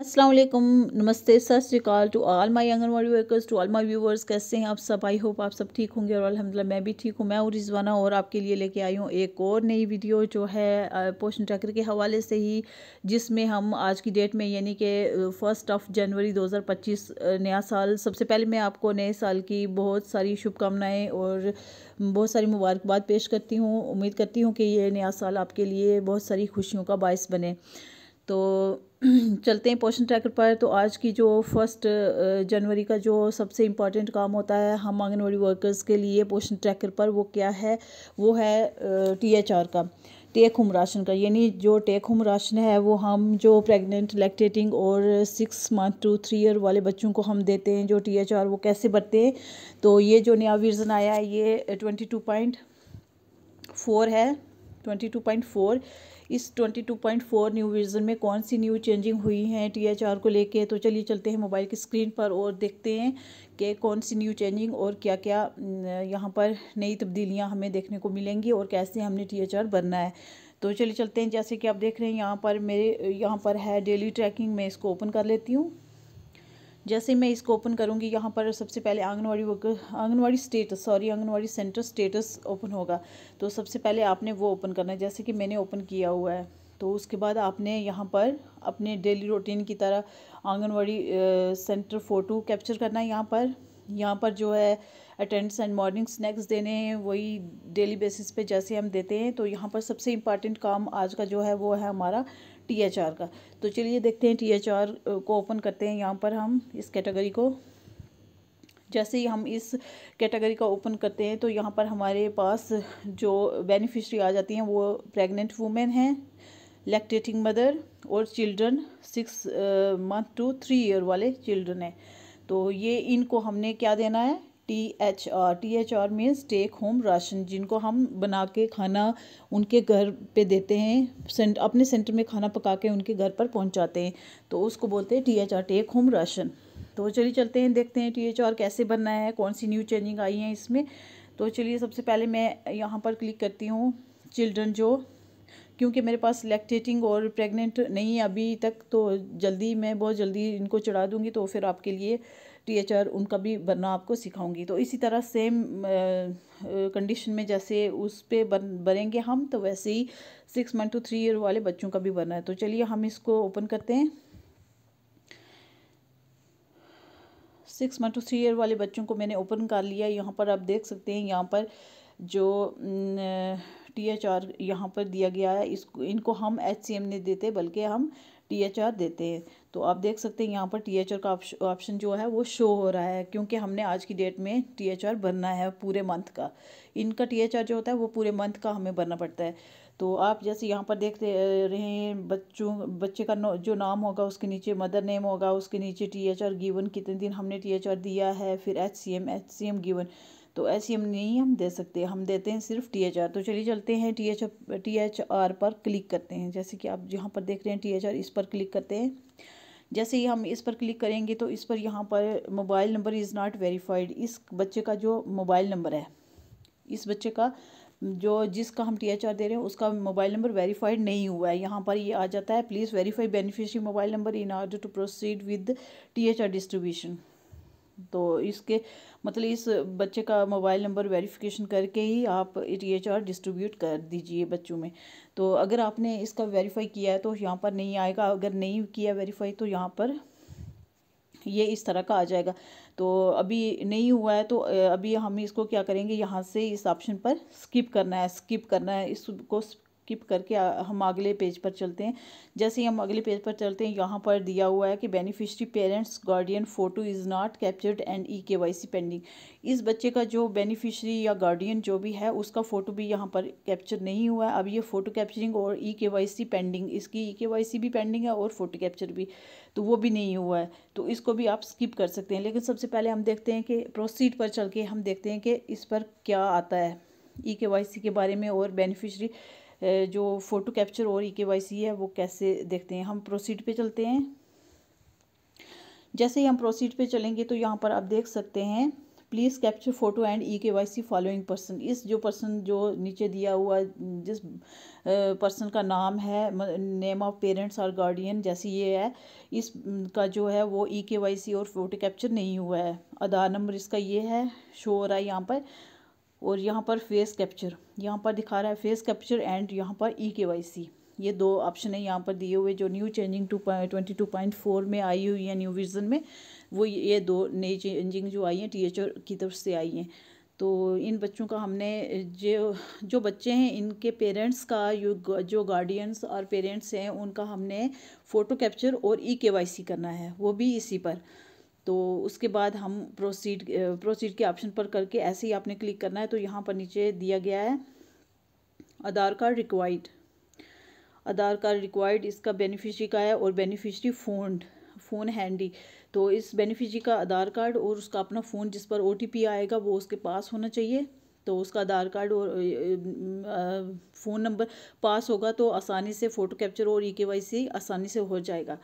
अस्सलाम वालेकुम, नमस्ते, सत श्री अकाल to all my anganwadi workers, to all my viewers. कैसे हैं आप सब? आई होप आप सब ठीक होंगे और अल्हम्दुलिल्लाह मैं भी ठीक हूँ। मैं हूँ रिजवाना और आपके लिए लेके आई हूँ एक और नई वीडियो जो है पोषण ट्रैकर के हवाले से ही, जिसमें हम आज की डेट में यानी कि 1 जनवरी 2025 नया साल। सबसे पहले मैं आपको नए साल की बहुत सारी शुभकामनाएँ और बहुत सारी मुबारकबाद पेश करती हूँ। उम्मीद करती हूँ कि ये नया साल आपके लिए बहुत सारी खुशियों का बायस बने। तो चलते हैं पोषण ट्रैकर पर। तो आज की जो 1 जनवरी का जो सबसे इम्पॉर्टेंट काम होता है हम आंगनवाड़ी वर्कर्स के लिए पोषण ट्रैकर पर, वो क्या है? वो है THR का, टेक होम राशन का। यानी जो टेक होम राशन है वो हम जो प्रेग्नेंट, लैक्टेटिंग और 6 मंथ टू 3 ईयर वाले बच्चों को हम देते हैं। जो THR वो कैसे भरते हैं? तो ये जो नया वर्जन आया है ये 22.4 है, 22.4। इस 22.4 न्यू वर्जन में कौन सी न्यू चेंजिंग हुई हैं THR को लेके? तो चलिए चलते हैं मोबाइल की स्क्रीन पर और देखते हैं कि कौन सी न्यू चेंजिंग और क्या क्या यहाँ पर नई तब्दीलियाँ हमें देखने को मिलेंगी और कैसे हमने THR भरना है। तो चलिए चलते हैं। जैसे कि आप देख रहे हैं यहाँ पर मेरे यहाँ पर है डेली ट्रैकिंग। मैं इसको ओपन कर लेती हूँ। जैसे मैं इसको ओपन करूँगी यहाँ पर सबसे पहले आंगनवाड़ी सेंटर स्टेटस ओपन होगा। तो सबसे पहले आपने वो ओपन करना है, जैसे कि मैंने ओपन किया हुआ है। तो उसके बाद आपने यहाँ पर अपने डेली रूटीन की तरह आंगनवाड़ी सेंटर फ़ोटो कैप्चर करना है। यहाँ पर जो है अटेंडेंस एंड मॉर्निंग स्नैक्स देने हैं, वही डेली बेसिस पे जैसे हम देते हैं। तो यहाँ पर सबसे इम्पॉर्टेंट काम आज का जो है वो है हमारा THR का। तो चलिए देखते हैं THR को ओपन करते हैं। यहाँ पर हम इस कैटेगरी को, जैसे ही हम इस कैटेगरी का ओपन करते हैं तो यहाँ पर हमारे पास जो बेनिफिशरी आ जाती हैं वो प्रेग्नेंट वुमेन हैं, लैक्टेटिंग मदर और चिल्ड्रन 6 मंथ टू 3 ईयर वाले चिल्ड्रन हैं। तो ये इनको हमने क्या देना है? THR means take home ration, जिनको हम बना के खाना उनके घर पे देते हैं, अपने सेंटर में खाना पका के उनके घर पर पहुंचाते हैं। तो उसको बोलते हैं THR, टेक होम राशन। तो चलिए चलते हैं, देखते हैं THR कैसे बनना है, कौन सी न्यू चेंजिंग आई है इसमें। तो चलिए सबसे पहले मैं यहाँ पर क्लिक करती हूँ चिल्ड्रन, जो क्योंकि मेरे पास लैक्टेटिंग और प्रेग्नेंट नहीं है अभी तक, तो मैं बहुत जल्दी इनको चढ़ा दूँगी। तो फिर आपके लिए THR उनका भी भरना आपको सिखाऊंगी। तो इसी तरह सेम कंडीशन में जैसे उस पे भरेंगे हम, तो वैसे ही 6 मंथ टू 3 ईयर वाले बच्चों का भी भरना है। तो चलिए हम इसको ओपन करते हैं। 6 मंथ टू 3 ईयर वाले बच्चों को मैंने ओपन कर लिया। यहाँ पर आप देख सकते हैं, यहाँ पर जो THR यहाँ पर दिया गया है, इनको हम HCM नहीं देते बल्कि हम THR देते हैं। तो आप देख सकते हैं यहाँ पर THR का ऑप्शन जो है वो शो हो रहा है, क्योंकि हमने आज की डेट में THR भरना है पूरे मंथ का। इनका THR जो होता है वो पूरे मंथ का हमें भरना पड़ता है। तो आप जैसे यहाँ पर देख रहे हैं, बच्चे का जो नाम होगा उसके नीचे मदर नेम होगा, उसके नीचे THR गिवन, कितने दिन हमने THR दिया है, फिर HCM गिवन। तो HCM नहीं हम दे सकते, हम देते हैं सिर्फ THR। तो चलिए चलते हैं THR पर क्लिक करते हैं। जैसे कि आप यहाँ पर देख रहे हैं THR, इस पर क्लिक करते हैं। जैसे ही हम इस पर क्लिक करेंगे तो इस पर यहाँ पर mobile number is not verified, इस बच्चे का जो मोबाइल नंबर है, इस बच्चे का जो जिसका हम THR दे रहे हैं उसका मोबाइल नंबर वेरीफाइड नहीं हुआ है। यहाँ पर ये आ जाता है, please verify beneficiary mobile number in order to proceed with THR distribution. तो इसके मतलब इस बच्चे का मोबाइल नंबर वेरिफिकेशन करके ही आप THR डिस्ट्रीब्यूट कर दीजिए बच्चों में। तो अगर आपने इसका वेरीफाई किया है तो यहाँ पर नहीं आएगा, अगर नहीं किया वेरीफाई तो यहाँ पर ये इस तरह का आ जाएगा। तो अभी नहीं हुआ है तो अभी हम इसको क्या करेंगे, यहाँ से इस ऑप्शन पर स्किप करना है, इसको स्किप करके हम अगले पेज पर चलते हैं। जैसे ही हम अगले पेज पर चलते हैं, यहाँ पर दिया हुआ है कि beneficiary parents guardian photo is not captured and EKYC pending. इस बच्चे का जो बेनिफिशियरी या गार्डियन जो भी है उसका फ़ोटो भी यहाँ पर कैप्चर नहीं हुआ है। अब ये फ़ोटो कैप्चरिंग और EKYC पेंडिंग, इसकी EKYC भी पेंडिंग है और फ़ोटो कैप्चर भी, तो वो भी नहीं हुआ है। तो इसको भी आप स्किप कर सकते हैं। लेकिन सबसे पहले हम देखते हैं कि प्रोसीड पर चल के हम देखते हैं कि इस पर क्या आता है EKYC के बारे में, और बेनिफिशरी जो फ़ोटो कैप्चर और EKYC है वो कैसे देखते हैं। हम प्रोसीड पे चलते हैं। जैसे ही हम प्रोसीड पे चलेंगे तो यहाँ पर आप देख सकते हैं please capture photo and EKYC following person. इस जो पर्सन जो नीचे दिया हुआ जिस पर्सन का नाम है, नेम ऑफ पेरेंट्स और गार्डियन जैसे ये है, इस का जो है वो EKYC और फ़ोटो कैप्चर नहीं हुआ है। आधार नंबर इसका ये है, शो हो रहा है यहाँ पर। और यहाँ पर फेस कैप्चर यहाँ पर दिखा रहा है, फेस कैप्चर एंड यहाँ पर EKYC। ये दो ऑप्शन है यहाँ पर दिए हुए, जो न्यू चेंजिंग 22.4 में आई हुई है, न्यू वर्जन में। वो ये दो नई चेंजिंग जो आई हैं टीएचआर की तरफ से आई हैं। तो इन बच्चों का हमने जो बच्चे हैं इनके पेरेंट्स का जो गार्डियंस और पेरेंट्स हैं उनका हमने फ़ोटो कैप्चर और EKYC करना है, वो भी इसी पर। तो उसके बाद हम प्रोसीड के ऑप्शन पर करके ऐसे ही आपने क्लिक करना है। तो यहाँ पर नीचे दिया गया है आधार कार्ड रिक्वायर्ड, आधार कार्ड रिक्वायर्ड इसका बेनिफिशरी का है, और बेनिफिशरी फ़ोन हैंडी। तो इस बेनिफिशरी का आधार कार्ड और उसका अपना फ़ोन जिस पर OTP आएगा वो उसके पास होना चाहिए। तो उसका आधार कार्ड और फ़ोन नंबर पास होगा तो आसानी से फ़ोटो कैप्चर और EKYC आसानी से हो जाएगा।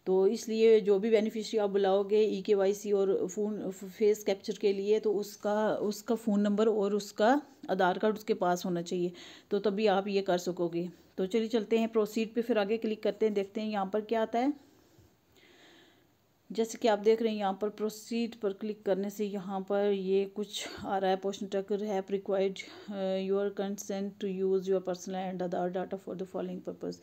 तो इसलिए जो भी बेनिफिशरी आप बुलाओगे EKYC और फ़ोन फेस कैप्चर के लिए, तो उसका फ़ोन नंबर और उसका आधार कार्ड उसके पास होना चाहिए, तो तभी आप ये कर सकोगे। तो चलिए चलते हैं प्रोसीड पे, फिर आगे क्लिक करते हैं, देखते हैं यहाँ पर क्या आता है। जैसे कि आप देख रहे हैं यहाँ पर प्रोसीड पर क्लिक करने से यहाँ पर ये कुछ आ रहा है, पोर्शन ट्रैकर है required your consent to use your personal and Aadhaar data for the following purpose,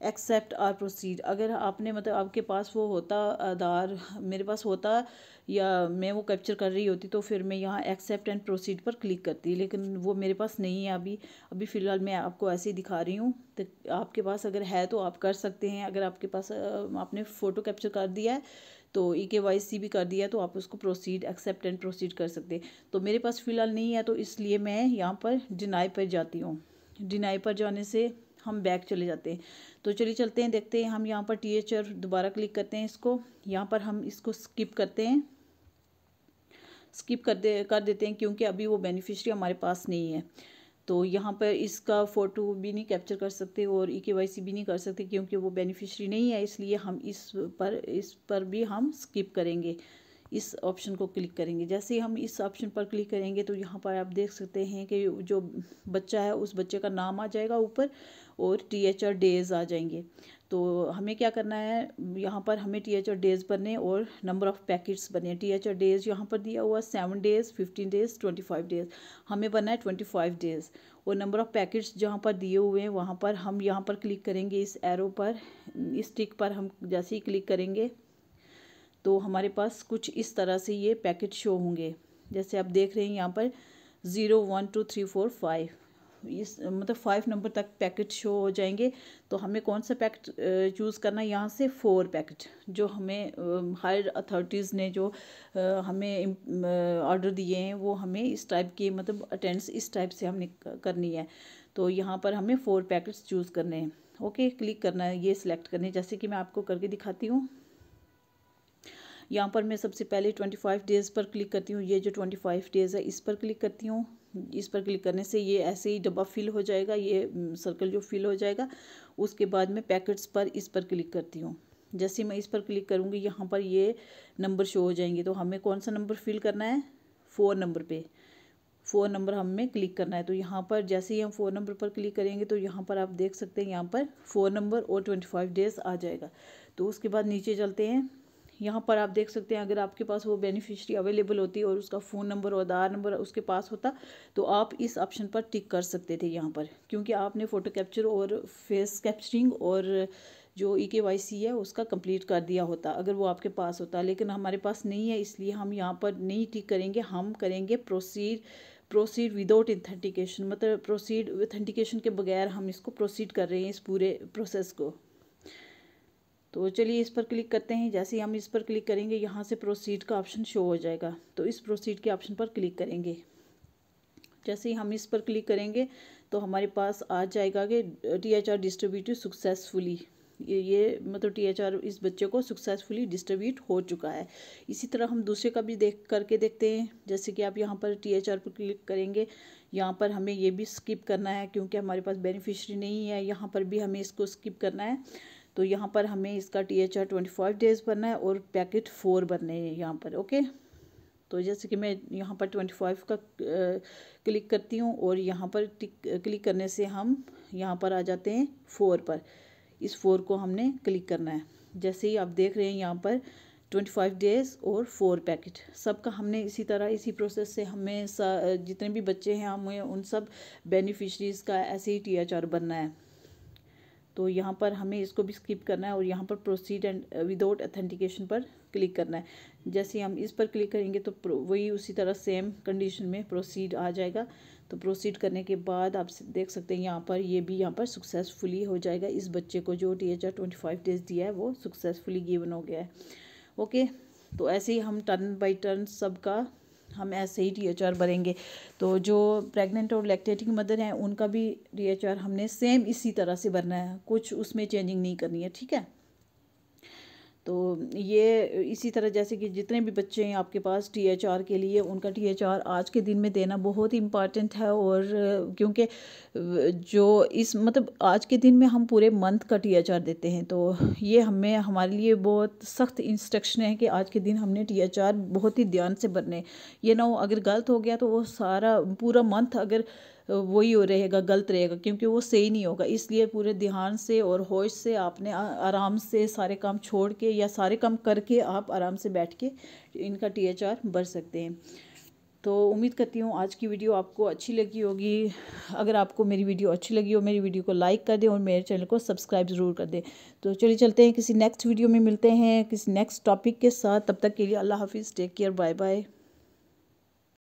accept or proceed. अगर आपने मतलब आपके पास वो होता आधार, मेरे पास होता या मैं वो कैप्चर कर रही होती, तो फिर मैं यहाँ एक्सेप्ट एंड प्रोसीड पर क्लिक करती, लेकिन वो मेरे पास नहीं है अभी फ़िलहाल मैं आपको ऐसे ही दिखा रही हूँ। तो आपके पास अगर है तो आप कर सकते हैं। अगर आपके पास आपने फ़ोटो कैप्चर कर दिया है तो EKYC भी कर दिया, तो आप उसको प्रोसीड एक्सेप्ट एंड प्रोसीड कर सकते हैं। तो मेरे पास फ़िलहाल नहीं है, तो इसलिए मैं यहाँ पर डिनाई पर जाती हूँ। डिनाई पर जाने से हम बैक चले जाते हैं। तो चलिए चलते हैं, देखते हैं। हम यहाँ पर THR दोबारा क्लिक करते हैं, इसको यहाँ पर हम इसको स्किप करते हैं, स्किप कर देते हैं, क्योंकि अभी वो बेनिफिशरी हमारे पास नहीं है। तो यहाँ पर इसका फ़ोटो भी नहीं कैप्चर कर सकते और EKYC भी नहीं कर सकते, क्योंकि वो बेनिफिशरी नहीं है। इसलिए हम इस पर भी हम स्किप करेंगे, इस ऑप्शन को क्लिक करेंगे। जैसे ही हम इस ऑप्शन पर क्लिक करेंगे तो यहाँ पर आप देख सकते हैं कि जो बच्चा है उस बच्चे का नाम आ जाएगा ऊपर और THR डेज़ आ जाएंगे। तो हमें क्या करना है, यहाँ पर हमें THR डेज़ भरने और नंबर ऑफ़ पैकेट्स बने। THR डेज़ यहाँ पर दिया हुआ 7 डेज़, 15 डेज़, 25 डेज़, हमें बनना है 25 डेज़। और नंबर ऑफ़ पैकेट्स जहाँ पर दिए हुए हैं वहाँ पर हम यहाँ पर क्लिक करेंगे, इस एरो पर, इस टिक पर हम जैसे ही क्लिक करेंगे तो हमारे पास कुछ इस तरह से ये पैकेट शो होंगे। जैसे आप देख रहे हैं यहाँ पर 0, 1, 2, 3, 4, 5, इस मतलब 5 नंबर तक पैकेट शो हो जाएंगे। तो हमें कौन सा पैकेट चूज़ करना है, यहाँ से 4 पैकेट जो हमें हायर अथॉरिटीज़ ने जो हमें ऑर्डर दिए हैं वो हमें इस टाइप के मतलब अटेंडेंस इस टाइप से हमने करनी है। तो यहाँ पर हमें 4 पैकेट्स चूज़ करने हैं। ओके, क्लिक करना है, ये सिलेक्ट करने, जैसे कि मैं आपको करके दिखाती हूँ। यहाँ पर मैं सबसे पहले 25 डेज़ पर क्लिक करती हूँ। ये जो 25 डेज़ है इस पर क्लिक करती हूँ। इस पर क्लिक करने से ये ऐसे ही डब्बा फिल हो जाएगा, ये सर्कल जो फिल हो जाएगा। उसके बाद मैं पैकेट्स पर इस पर क्लिक करती हूँ। जैसे मैं इस पर क्लिक करूँगी यहाँ पर ये नंबर शो हो जाएंगे। तो हमें कौन सा नंबर फिल करना है, 4 नंबर पे, 4 नंबर हमें क्लिक करना है। तो यहाँ पर जैसे ही हम 4 नंबर पर क्लिक करेंगे तो यहाँ पर आप देख सकते हैं यहाँ पर 4 नंबर और 25 डेज़ आ जाएगा। तो उसके बाद नीचे चलते हैं, यहाँ पर आप देख सकते हैं अगर आपके पास वो बेनिफिशरी अवेलेबल होती और उसका फ़ोन नंबर और आधार नंबर उसके पास होता तो आप इस ऑप्शन पर टिक कर सकते थे यहाँ पर, क्योंकि आपने फ़ोटो कैप्चर और फेस कैप्चरिंग और जो EKYC है उसका कंप्लीट कर दिया होता अगर वो आपके पास होता। लेकिन हमारे पास नहीं है, इसलिए हम यहाँ पर नहीं टिक करेंगे, हम करेंगे प्रोसीड विदाउट ऑथेंटिकेशन, मतलब प्रोसीड ऑथेंटिकेशन के बगैर हम इसको प्रोसीड कर रहे हैं इस पूरे प्रोसेस को। तो चलिए इस पर क्लिक करते हैं। जैसे ही हम इस पर क्लिक करेंगे यहाँ से प्रोसीड का ऑप्शन शो हो जाएगा। तो इस प्रोसीड के ऑप्शन पर क्लिक करेंगे। जैसे ही हम इस पर क्लिक करेंगे तो हमारे पास आ जाएगा कि THR डिस्ट्रीब्यूटेड सक्सेसफुली, ये मतलब THR इस बच्चे को सक्सेसफुली डिस्ट्रीब्यूट हो चुका है। इसी तरह हम दूसरे का भी करके देखते हैं। जैसे कि आप यहाँ पर THR पर क्लिक करेंगे, यहाँ पर हमें ये भी स्किप करना है क्योंकि हमारे पास बेनिफिशरी नहीं है। यहाँ पर भी हमें इसको स्किप करना है। तो यहाँ पर हमें इसका THR 25 डेज़ बनना है और पैकेट 4 बनने हैं यहाँ पर। ओके, तो जैसे कि मैं यहाँ पर 25 का क्लिक करती हूँ और यहाँ पर क्लिक करने से हम यहाँ पर आ जाते हैं 4 पर। इस 4 को हमने क्लिक करना है। जैसे ही आप देख रहे हैं यहाँ पर 25 डेज़ और 4 पैकेट, सबका हमने इसी तरह इसी प्रोसेस से हमें जितने भी बच्चे हैं हमें उन सब बेनिफिशरीज़ का ऐसे ही THR बनना है। तो यहाँ पर हमें इसको भी स्किप करना है और यहाँ पर प्रोसीड एंड विदाउट ऑथेंटिकेशन पर क्लिक करना है। जैसे हम इस पर क्लिक करेंगे तो वही उसी तरह सेम कंडीशन में प्रोसीड आ जाएगा। तो प्रोसीड करने के बाद आप देख सकते हैं यहाँ पर ये भी यहाँ पर सक्सेसफुली हो जाएगा। इस बच्चे को जो THR 25 डेज़ दिया है वो सक्सेसफुली गिवन हो गया है। ओके, तो ऐसे ही हम टर्न बाई टर्न सबका हम ऐसे ही THR भरेंगे। तो जो प्रेग्नेंट और लैक्टेटिंग मदर हैं उनका भी THR हमने सेम इसी तरह से भरना है, कुछ उसमें चेंजिंग नहीं करनी है, ठीक है। तो ये इसी तरह जैसे कि जितने भी बच्चे हैं आपके पास THR के लिए, उनका THR आज के दिन में देना बहुत ही इम्पॉर्टेंट है। और क्योंकि जो इस मतलब आज के दिन में हम पूरे मंथ का THR देते हैं, तो ये हमारे लिए बहुत सख्त इंस्ट्रक्शन है कि आज के दिन हमने THR बहुत ही ध्यान से भरने। ये ना हो अगर गलत हो गया तो वो सारा पूरा मंथ अगर वही हो रहेगा, गलत रहेगा, क्योंकि वो सही नहीं होगा। इसलिए पूरे ध्यान से और होश से आपने आराम से सारे काम छोड़ के या सारे काम करके आप आराम से बैठ के इनका THR भर सकते हैं। तो उम्मीद करती हूँ आज की वीडियो आपको अच्छी लगी होगी। अगर आपको मेरी वीडियो अच्छी लगी हो, मेरी वीडियो को लाइक कर दें और मेरे चैनल को सब्सक्राइब ज़रूर कर दें। तो चलिए चलते हैं, किसी नेक्स्ट वीडियो में मिलते हैं किसी नेक्स्ट टॉपिक के साथ। तब तक के लिए अल्लाह हाफिज़, टेक केयर, बाय बाय।